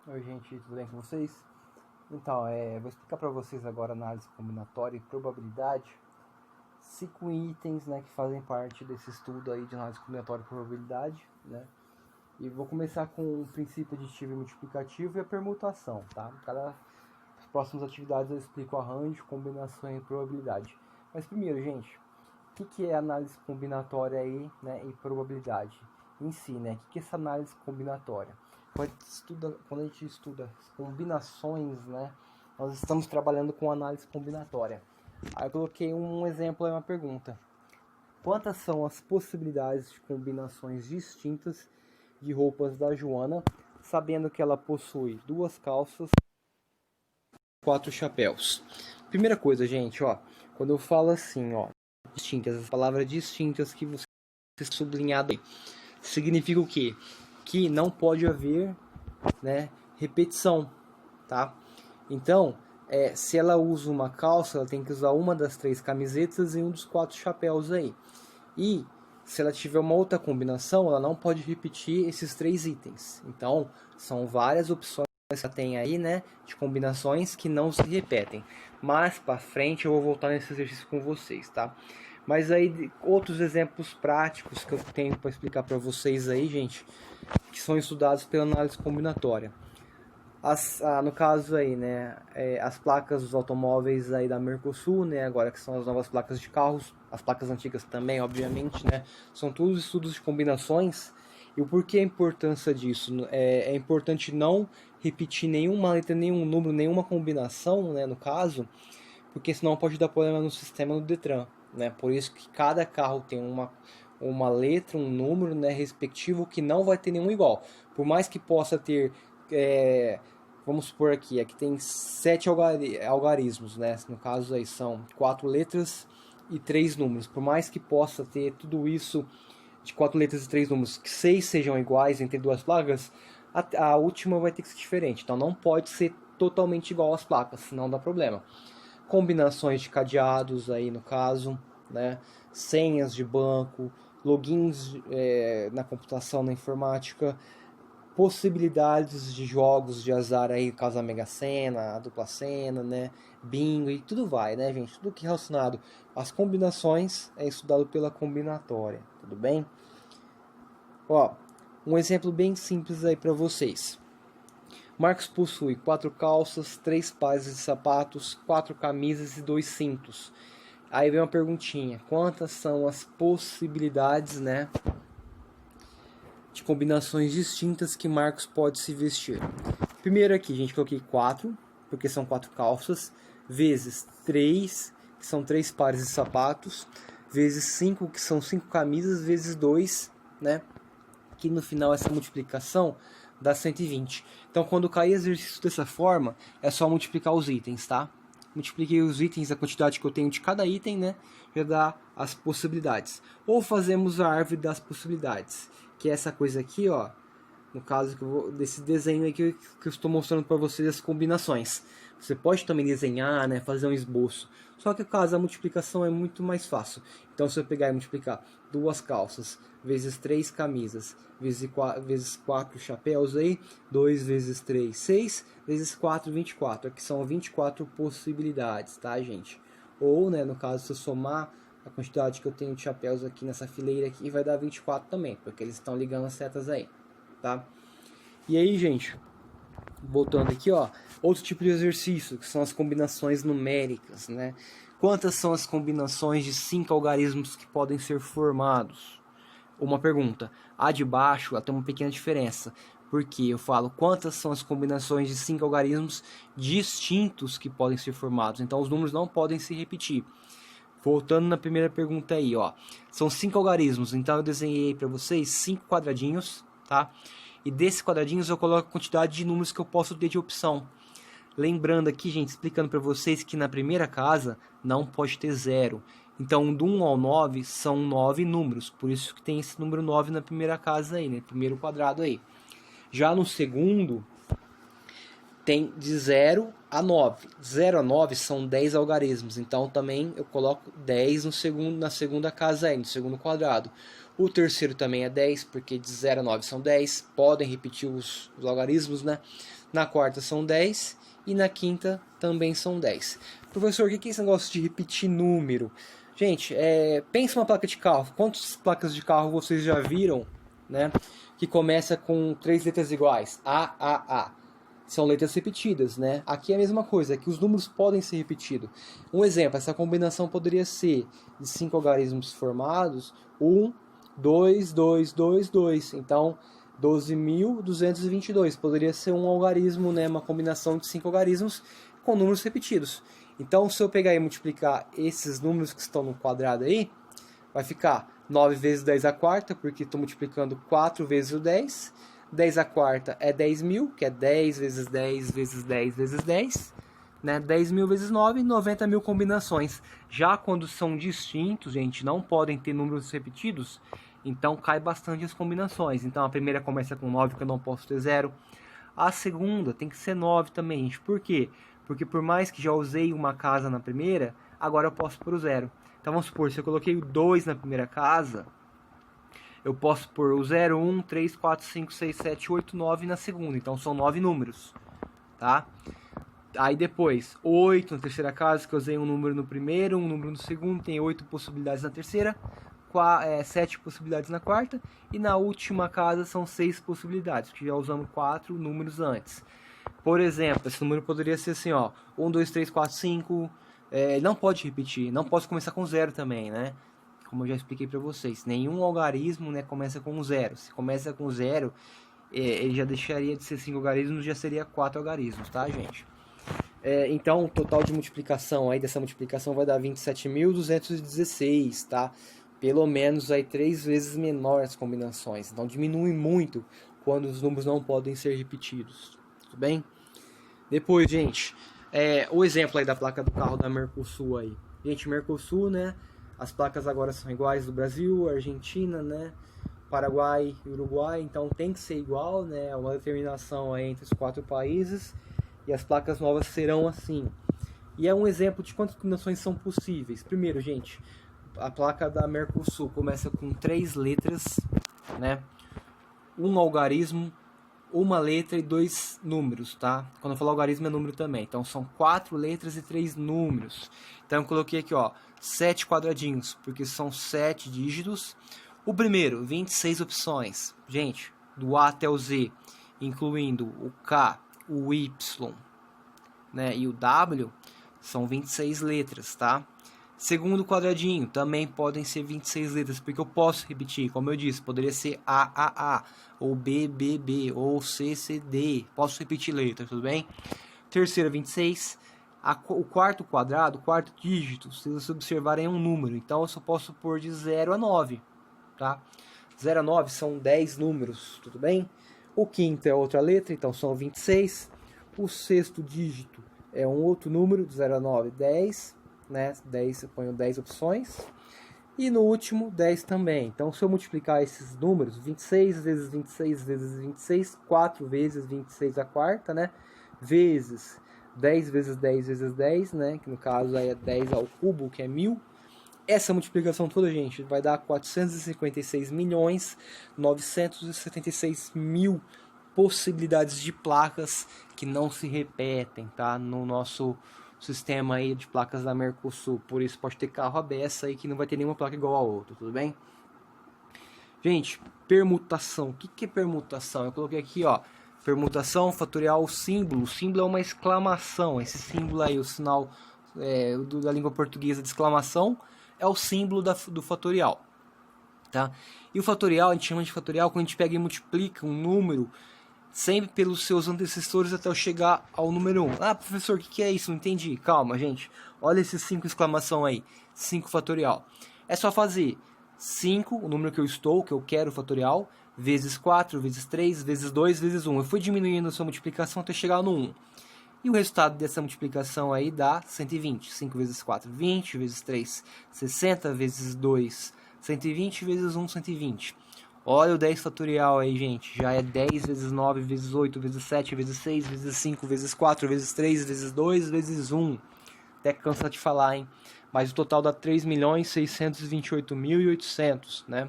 Oi gente, tudo bem com vocês? Então, vou explicar para vocês agora análise combinatória e probabilidade. 5 itens, né, que fazem parte desse estudo aí de análise combinatória e probabilidade, né? E vou começar com o princípio aditivo e multiplicativo e a permutação, tá? As próximas atividades eu explico arranjo, combinação e probabilidade. Mas primeiro, gente, o que é análise combinatória aí, né, e probabilidade em si, né? O que é essa análise combinatória? Quando a gente estuda combinações, né, nós estamos trabalhando com análise combinatória. Aí eu coloquei um exemplo, é uma pergunta. Quantas são as possibilidades de combinações distintas de roupas da Joana, sabendo que ela possui 2 calças, 4 chapéus? Primeira coisa, gente, ó, quando eu falo assim, ó, distintas, as palavras distintas que você sublinhado aí, significa o quê? Que não pode haver, né, repetição, tá? Então, se ela usa uma calça, ela tem que usar uma das 3 camisetas e um dos 4 chapéus aí. E se ela tiver uma outra combinação, ela não pode repetir esses 3 itens. Então, são várias opções que ela tem aí, né, de combinações que não se repetem. Mas para frente eu vou voltar nesse exercício com vocês, tá? Mas aí outros exemplos práticos que eu tenho para explicar para vocês aí, gente, que são estudados pela análise combinatória. No caso aí, né, as placas dos automóveis aí da Mercosul, né, agora que são as novas placas de carros, as placas antigas também, obviamente, né, são todos estudos de combinações. E o porquê a importância disso? É importante não repetir nenhuma letra, nenhum número, nenhuma combinação, né, no caso, porque senão pode dar problema no sistema do Detran, né, por isso que cada carro tem uma letra, um número, né, respectivo, que não vai ter nenhum igual. Por mais que possa ter, vamos supor aqui tem 7 algarismos, né? No caso aí são 4 letras e 3 números. Por mais que possa ter tudo isso de 4 letras e 3 números, que 6 sejam iguais entre duas placas, a última vai ter que ser diferente. Então não pode ser totalmente igual às placas, senão dá problema. Combinações de cadeados aí no caso, né? Senhas de banco, logins na computação, na informática, possibilidades de jogos de azar aí, caso a Mega Sena, a dupla Sena, né, bingo e tudo vai, né, gente? Tudo que é relacionado às combinações é estudado pela combinatória, tudo bem? Ó, um exemplo bem simples aí para vocês. Marcos possui 4 calças, 3 pares de sapatos, 4 camisas e 2 cintos. Aí vem uma perguntinha: quantas são as possibilidades, né, de combinações distintas que Marcos pode se vestir? Primeiro aqui, gente, coloquei 4, porque são 4 calças, vezes 3, que são 3 pares de sapatos, vezes 5, que são 5 camisas, vezes 2, né? Que no final essa multiplicação dá 120. Então, quando cair exercício dessa forma, é só multiplicar os itens, tá? Multipliquei os itens, a quantidade que eu tenho de cada item, né? Já dá as possibilidades. Ou fazemos a árvore das possibilidades, que é essa coisa aqui, ó. No caso desse desenho aí que eu estou mostrando para vocês as combinações. Você pode também desenhar, né, fazer um esboço. Só que no caso a multiplicação é muito mais fácil. Então se eu pegar e multiplicar 2 calças vezes 3 camisas vezes 4 chapéus aí, 2 vezes 3, 6, vezes 4, 24. Aqui são 24 possibilidades, tá, gente? Ou, né, no caso, se eu somar a quantidade que eu tenho de chapéus aqui nessa fileira aqui, vai dar 24 também, porque eles estão ligando as setas aí, tá? E aí, gente, voltando aqui, ó, outro tipo de exercício, que são as combinações numéricas, né? Quantas são as combinações de 5 algarismos que podem ser formados? Uma pergunta. A de baixo, ela tem uma pequena diferença, porque eu falo quantas são as combinações de 5 algarismos distintos que podem ser formados. Então, os números não podem se repetir. Voltando na primeira pergunta aí, ó. São 5 algarismos, então eu desenhei para vocês 5 quadradinhos, tá? E desses quadradinhos eu coloco a quantidade de números que eu posso ter de opção. Lembrando aqui, gente, explicando para vocês que na primeira casa não pode ter 0. Então, do 1 ao 9 são 9 números. Por isso que tem esse número 9 na primeira casa aí, né? Primeiro quadrado aí. Já no segundo, tem de 0 a 9. 0 a 9 são 10 algarismos. Então, também eu coloco 10 no segundo, na segunda casa aí, no segundo quadrado. O terceiro também é 10, porque de 0 a 9 são 10. Podem repetir os logaritmos, né? Na quarta são 10 e na quinta também são 10. Professor, o que é esse negócio de repetir número? Gente, pensa uma placa de carro. Quantas placas de carro vocês já viram, né? Que começa com 3 letras iguais. A. São letras repetidas, né? Aqui é a mesma coisa, que os números podem ser repetidos. Um exemplo, essa combinação poderia ser de 5 algarismos formados, 1, 2, 2, 2, 2. Então, 12.222. Poderia ser um algarismo, né? Uma combinação de 5 algarismos com números repetidos. Então, se eu pegar e multiplicar esses números que estão no quadrado aí, vai ficar 9 vezes 10 à quarta, porque estou multiplicando 4 vezes o 10. 10 à quarta é 10.000, que é 10 vezes 10 vezes 10 vezes 10. Né? 10.000 vezes 9, 90.000 combinações. Já quando são distintos, gente, não podem ter números repetidos, então cai bastante as combinações. Então a primeira começa com 9, que eu não posso ter 0. A segunda tem que ser 9 também, gente. Por quê? Porque por mais que já usei uma casa na primeira, agora eu posso pôr o 0. Então vamos supor, se eu coloquei o 2 na primeira casa, eu posso pôr o 0, 1, 3, 4, 5, 6, 7, 8, 9 na segunda. Então são 9 números, tá? Aí depois, 8 na terceira casa, que eu usei um número no primeiro, um número no segundo, tem 8 possibilidades na terceira, 7 possibilidades na quarta, e na última casa são 6 possibilidades, porque já usamos 4 números antes. Por exemplo, esse número poderia ser assim, ó, 1, 2, 3, 4, 5, não pode repetir, não posso começar com 0 também, né? Como eu já expliquei para vocês, nenhum algarismo, né, começa com 0. Se começa com 0, ele já deixaria de ser 5 algarismos, já seria 4 algarismos, tá, gente? Então, o total de multiplicação aí dessa multiplicação vai dar 27.216, tá? Pelo menos aí 3 vezes menor as combinações. Então, diminui muito quando os números não podem ser repetidos, tudo bem? Depois, gente, o exemplo aí da placa do carro da Mercosul aí. Gente, Mercosul, né? As placas agora são iguais do Brasil, Argentina, né? Paraguai e Uruguai, então tem que ser igual, né? É uma determinação aí entre os 4 países. E as placas novas serão assim. E é um exemplo de quantas combinações são possíveis. Primeiro, gente, a placa da Mercosul começa com 3 letras, né? Um algarismo, uma letra e 2 números, tá? Quando eu falo algarismo é número também. Então são 4 letras e 3 números. Então eu coloquei aqui, ó, 7 quadradinhos, porque são 7 dígitos. O primeiro, 26 opções. Gente, do A até o Z, incluindo o K, o Y, né, e o W, são 26 letras, tá? Segundo quadradinho, também podem ser 26 letras, porque eu posso repetir, como eu disse, poderia ser A, ou B, ou C, D. Posso repetir letras, tudo bem? Terceira, 26. O quarto quadrado, o quarto dígito, se vocês observarem, é um número. Então eu só posso pôr de 0 a 9, tá? 0 a 9 são 10 números, tudo bem? O quinto é outra letra, então são 26. O sexto dígito é um outro número, de 0 a 9, 10. Né? 10, eu ponho 10 opções. E no último, 10 também. Então, se eu multiplicar esses números, 26 vezes 26 vezes 26, 4 vezes 26 à quarta, né? Vezes 10 vezes 10 vezes 10, né? Que no caso aí é 10 ao cubo, que é 1000. Essa multiplicação toda, gente, vai dar 456.976.000 possibilidades de placas que não se repetem, tá? No nosso sistema aí de placas da Mercosul. Por isso pode ter carro à beça aí que não vai ter nenhuma placa igual a outra, tudo bem? Gente, permutação. O que é permutação? Eu coloquei aqui, ó, permutação, fatorial, símbolo. O símbolo é uma exclamação. Esse símbolo aí, o sinal da língua portuguesa de exclamação, é o símbolo do fatorial, tá? E o fatorial, a gente chama de fatorial quando a gente pega e multiplica um número sempre pelos seus antecessores até eu chegar ao número 1. Ah, professor, o que é isso? Não entendi. Calma, gente. Olha esses 5 exclamação aí. 5 fatorial. É só fazer 5, o número que eu estou, que eu quero fatorial, vezes 4, vezes 3, vezes 2, vezes 1. Eu fui diminuindo a sua multiplicação até chegar no 1. E o resultado dessa multiplicação aí dá 120. 5 vezes 4, 20, vezes 3, 60, vezes 2, 120, vezes 1, 120. Olha o 10 fatorial aí, gente. Já é 10 vezes 9, vezes 8, vezes 7, vezes 6, vezes 5, vezes 4, vezes 3, vezes 2, vezes 1. Até cansa de falar, hein? Mas o total dá 3.628.800, né?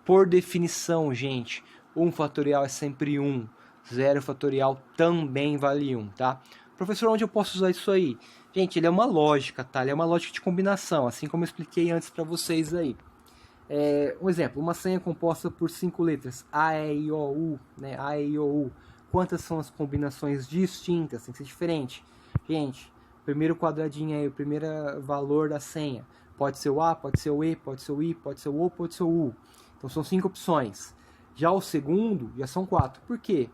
Por definição, gente, 1 fatorial é sempre 1. 0 fatorial também vale 1, tá? Professor, onde eu posso usar isso aí? Gente, ele é uma lógica, tá? Ele é uma lógica de combinação, assim como eu expliquei antes para vocês aí. Um exemplo, uma senha composta por 5 letras, A, E, I, O, U, né? A, E, I, O, U. Quantas são as combinações distintas? Tem que ser diferente. Gente, primeiro quadradinho aí, o primeiro valor da senha. Pode ser o A, pode ser o E, pode ser o I, pode ser o O, pode ser o U. Então são 5 opções. Já o segundo, já são 4. Por quê?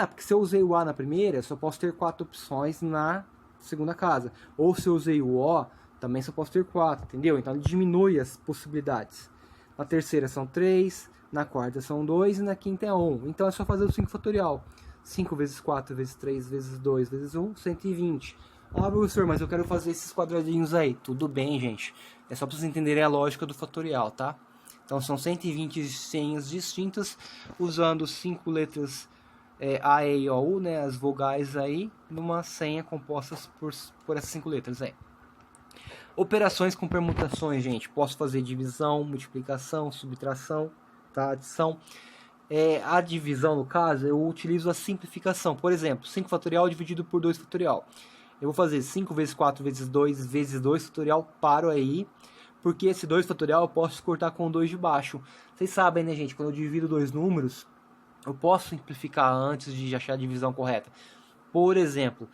Porque se eu usei o A na primeira, eu só posso ter 4 opções na segunda casa. Ou se eu usei o O, também só posso ter 4, entendeu? Então ele diminui as possibilidades. Na terceira são 3, na quarta são 2 e na quinta é 1. Então é só fazer o 5 fatorial. 5 vezes 4 vezes 3 vezes 2 vezes 1, 120. Professor, mas eu quero fazer esses quadradinhos aí. Tudo bem, gente. É só para vocês entenderem a lógica do fatorial, tá? Então são 120 senhas distintas, usando 5 letras A, E, I, O, U, né? As vogais aí, numa senha composta por essas 5 letras aí. Operações com permutações, gente. Posso fazer divisão, multiplicação, subtração, tá? Adição. A divisão, no caso, eu utilizo a simplificação. Por exemplo, 5 fatorial dividido por 2 fatorial. Eu vou fazer 5 vezes 4 vezes 2 vezes 2 fatorial, paro aí. Porque esse 2 fatorial eu posso cortar com 2 de baixo. Vocês sabem, né, gente? Quando eu divido dois números, eu posso simplificar antes de achar a divisão correta. Por exemplo,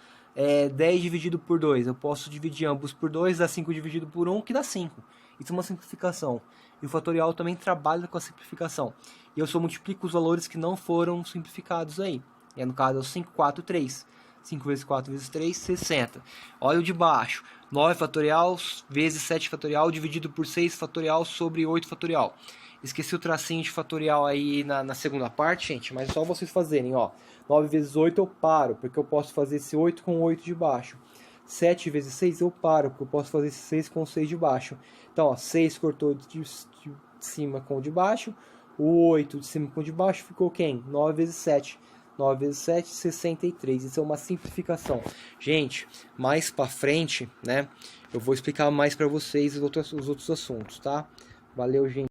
10 dividido por 2. Eu posso dividir ambos por 2, dá 5 dividido por 1, que dá 5. Isso é uma simplificação. E o fatorial também trabalha com a simplificação. E eu só multiplico os valores que não foram simplificados aí. No caso é o 5, 4, 3. 5 vezes 4 vezes 3, 60. Olha o de baixo. 9 fatorial vezes 7 fatorial dividido por 6 fatorial sobre 8 fatorial. Esqueci o tracinho de fatorial aí na segunda parte, gente, mas é só vocês fazerem, ó. 9 vezes 8 eu paro, porque eu posso fazer esse 8 com 8 de baixo. 7 vezes 6 eu paro, porque eu posso fazer esse 6 com 6 de baixo. Então, ó, 6 cortou de cima com o de baixo, o 8 de cima com o de baixo ficou quem? 9 vezes 7. 9 vezes 7, 63. Isso é uma simplificação. Gente, mais pra frente, né, eu vou explicar mais pra vocês os outros assuntos, tá? Valeu, gente.